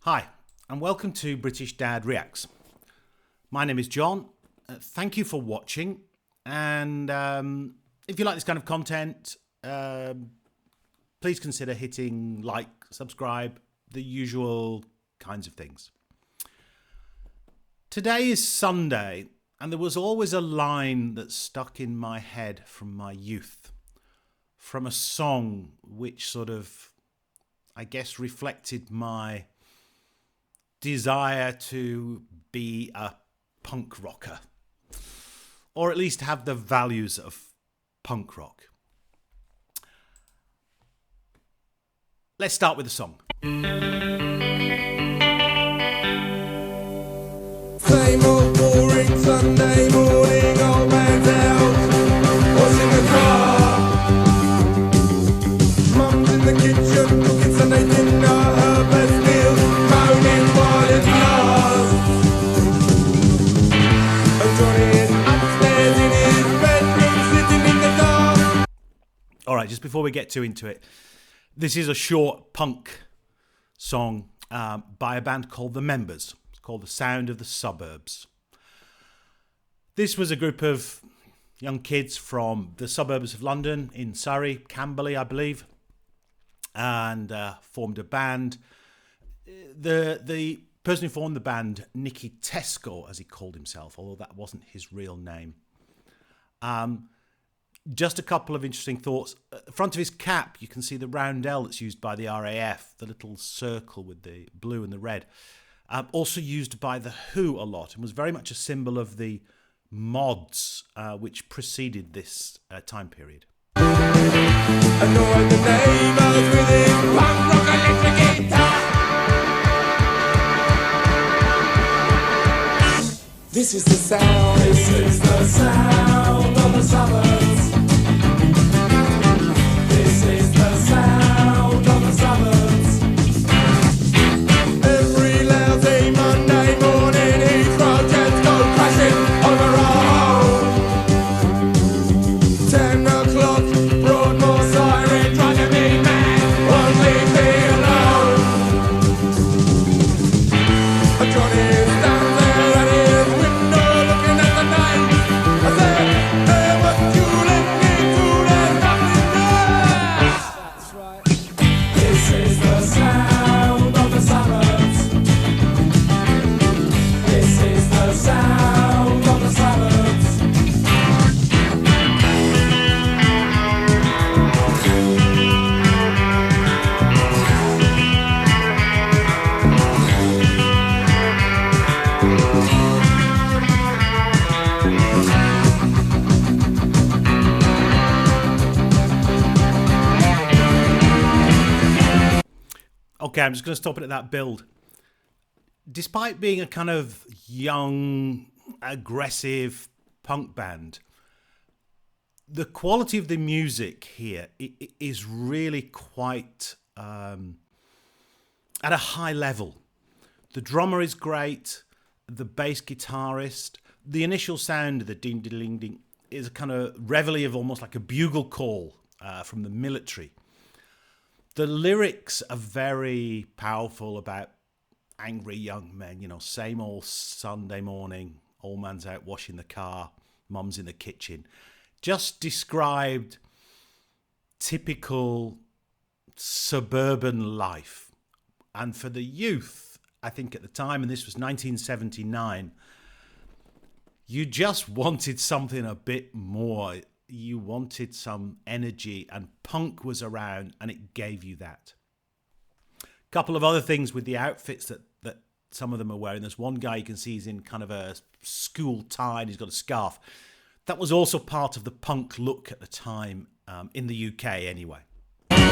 Hi, and welcome to British Dad Reacts. My name is John. Thank you for watching, and if you like this kind of content, please consider hitting like, subscribe, the usual kinds of things. Today is Sunday, and there was always a line that stuck in my head from my youth, from a song which sort of, I guess, reflected my desire to be a punk rocker, or at least have the values of punk rock. Let's start with the song. Same old boring Sunday morning, old man's out washing the car. Mum's in the kitchen cooking Sunday dinner, her best meal, moaning while it lasts. And Johnny is upstairs in his bedroom, sitting in the dark. All right, just before we get too into it, this is a short punk song by a band called The Members. It's called The Sound of the Suburbs. This was a group of young kids from the suburbs of London, in Surrey, Camberley, I believe, and formed a band. The person who formed the band, Nicky Tesco, as he called himself, although that wasn't his real name. Just a couple of interesting thoughts. At the front of his cap, you can see the roundel that's used by the RAF, the little circle with the blue and the red. Also used by The Who a lot, and was very much a symbol of the mods which preceded this time period. Annoyed the neighbours with his punk rock electric guitar. This is the sound. This is the sound of the suburbs. This is the sound of the suburbs. Every lousy Monday morning, his projects go crashing over our home. 10 o'clock, Broadmoor siren, driving me mad, won't leave me alone. Johnny stands there at his window looking at the night. I said, hey, what you listening to? There's nothing there. That's right. This is the sound of the suburbs. This is the sound of the suburbs. Okay, I'm just going to stop it at that build. Despite being a kind of young, aggressive punk band, the quality of the music here is really quite at a high level. The drummer is great, the bass guitarist, the initial sound of the ding-ding-ding is a kind of reveille of almost like a bugle call from the military. The lyrics are very powerful about angry young men, you know, same old Sunday morning, old man's out washing the car, mum's in the kitchen. Just described typical suburban life. And for the youth, I think at the time, and this was 1979, you just wanted something a bit more. You wanted some energy, and punk was around, and it gave you that. A couple of other things with the outfits that some of them are wearing. There's one guy you can see he's in kind of a school tie, and he's got a scarf. That was also part of the punk look at the time, in the UK anyway. You took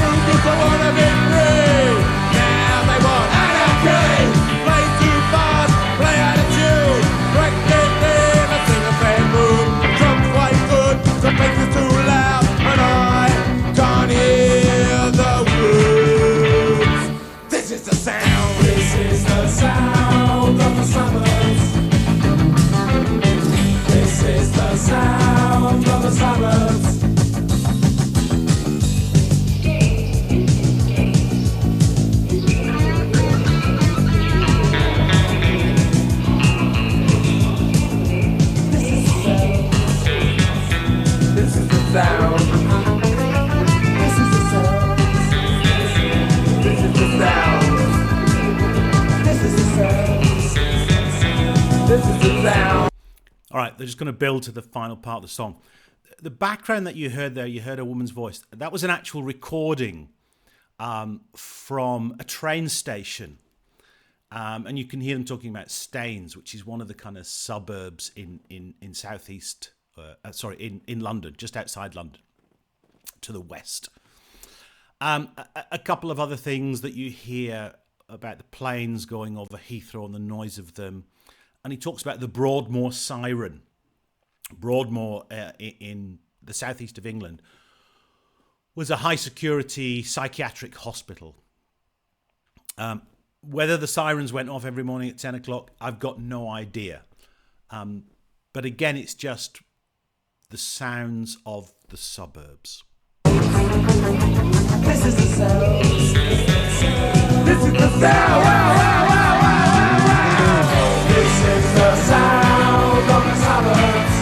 fruit just to wanna be free. Now they want anarchy. Play too fast, play out of tune. Break it in a single bedroom. Drums quite good, the bass is too loud, and I can't hear the words. This is the sound. This is the sound of the suburbs. This is the sound All right, they're just going to build to the final part of the song. The background that you heard there, you heard a woman's voice. That was an actual recording from a train station. And you can hear them talking about Staines, which is one of the kind of suburbs in southeast, in London, just outside London, to the west. A couple of other things that you hear about the planes going over Heathrow and the noise of them. And he talks about the Broadmoor siren. Broadmoor in the southeast of England was a high security psychiatric hospital. Whether the sirens went off every morning at 10 o'clock, I've got no idea. But again, it's just the sounds of the suburbs. This is the sound. This is the sound. This is the sound of the suburbs.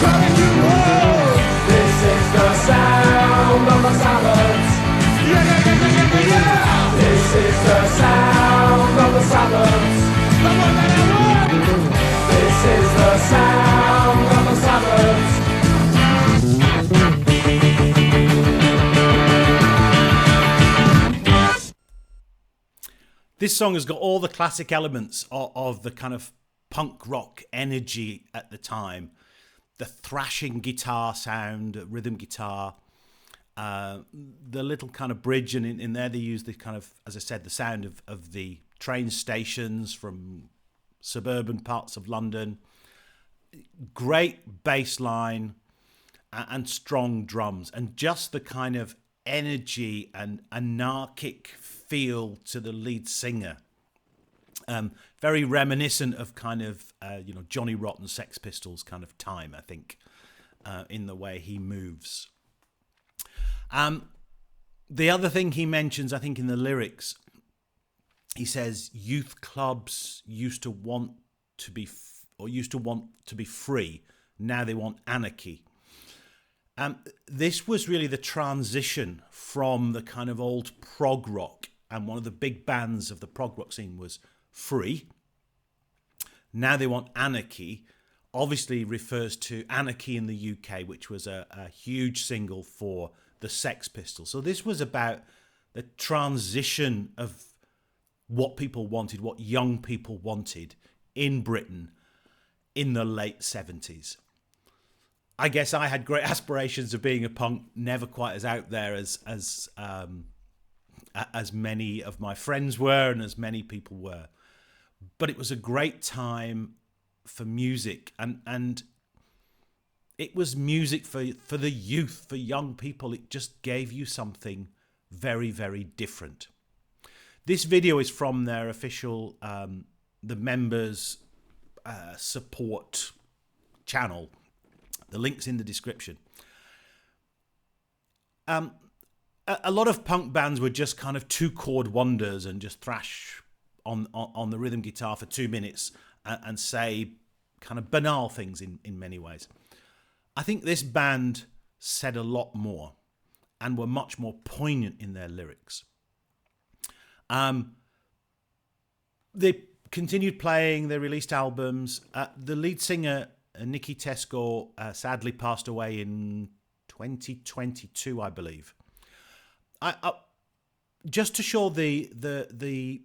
Coming to home. This is the sound of the suburbs. This is the sound of the suburbs. The one that I want. This is the sound of the suburbs. This song has got all the classic elements of the kind of punk rock energy at the time. The thrashing guitar sound, rhythm guitar, the little kind of bridge, and in there they use the kind of, as I said, the sound of the train stations from suburban parts of London. Great bass line and strong drums, and just the kind of energy and anarchic feel to the lead singer. Very reminiscent of kind of, Johnny Rotten, Sex Pistols kind of time, I think, in the way he moves. The other thing he mentions, I think, in the lyrics, he says youth clubs used to want to be free. Now they want anarchy. This was really the transition from the kind of old prog rock, and one of the big bands of the prog rock scene was Free. Now they want anarchy. Obviously refers to Anarchy in the UK, which was a huge single for the Sex Pistols. So this was about the transition of what people wanted, what young people wanted in Britain in the late 70s. I guess I had great aspirations of being a punk, never quite as out there as many of my friends were and as many people were. But it was a great time for music, and it was music for the youth, for young people. It just gave you something very, very different. This video is from their official, the members support channel. The link's in the description. A lot of punk bands were just kind of two-chord wonders and just thrash on the rhythm guitar for 2 minutes and say kind of banal things in many ways. I think this band said a lot more and were much more poignant in their lyrics. They continued playing, they released albums. The lead singer, Nicky Tesco, sadly passed away in 2022, I believe. Just to show the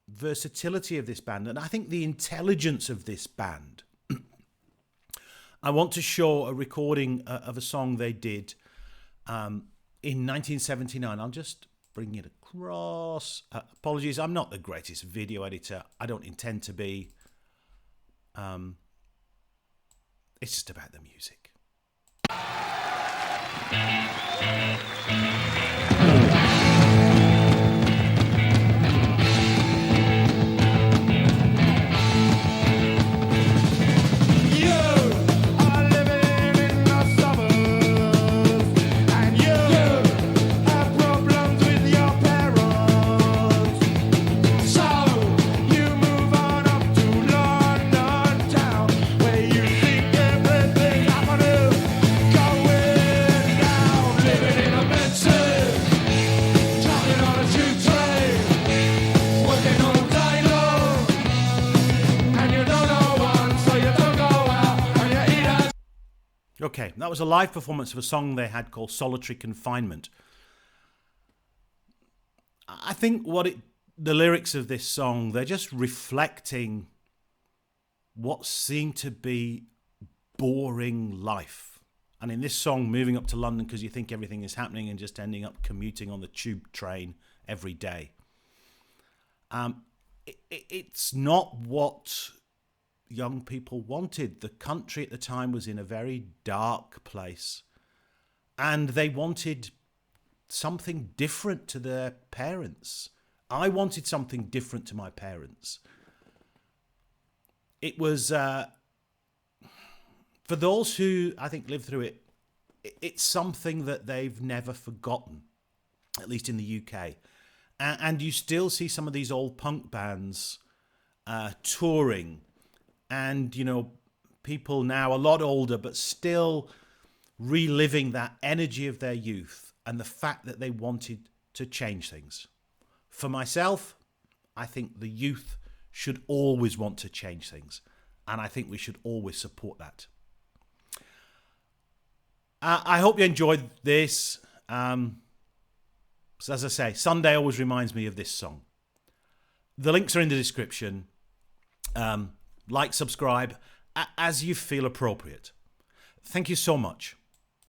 versatility of this band, and I think the intelligence of this band, I want to show a recording of a song they did in 1979. I'll just bring it across. Apologies, I'm not the greatest video editor. I don't intend to be. It's just about the music. Living in a mansion. OK. That was a live performance of a song they had called Solitary Confinement. I think the lyrics of this song, they're just reflecting what seemed to be boring life. And in this song, moving up to London because you think everything is happening and just ending up commuting on the tube train every day. It's not what young people wanted. The country at the time was in a very dark place, and they wanted something different to their parents. I wanted something different to my parents. It was, for those who I think lived through it, it's something that they've never forgotten, at least in the UK. And you still see some of these old punk bands touring, and, you know, people now a lot older, but still reliving that energy of their youth and the fact that they wanted to change things. For myself, I think the youth should always want to change things, and I think we should always support that. I hope you enjoyed this. So as I say, Sunday always reminds me of this song. The links are in the description. Like, subscribe, as you feel appropriate. Thank you so much.